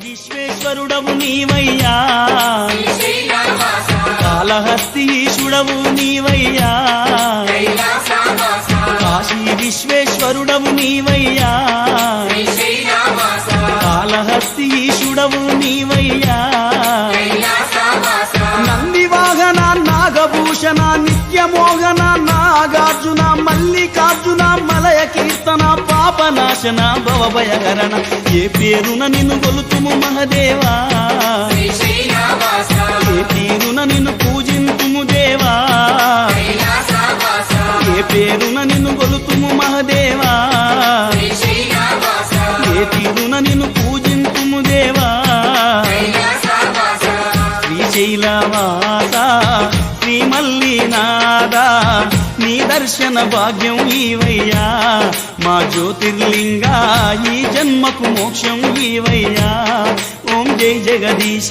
విశ్వేశ్వరుడవు నీవయ్యా, కాళహస్తీశుడవు నీవయ్యా, కాశీ విశ్వేశ్వరుడవు నీవయ్యా, కాళహస్తీశుడవు నీవయ్యా, నందివాహన నాగభూషణ నిత్యమోహన నాగార్జున మల్లికార్జున మలయ కీర్తన పాపనాశన భవభయహరణ ఏ పేరున నిన్ను గొలుతుము మహదేవా, ఏ తీరున నిన్ను పూజింతుము దేవా, ఏ పేరున నిన్ను గొలుతుము మహదేవా, ఏ తీరున నిన్ను పూజింతుము దేవా. శ్రీశైలవాస శ్రీ మల్లినాథ నీ దర్శన భాగ్యం ఈవయ్యా, మా జ్యోతిర్లింగా ఈ జన్మకు మోక్షం ఈవయ్యా. ఓం జై జగదీశ.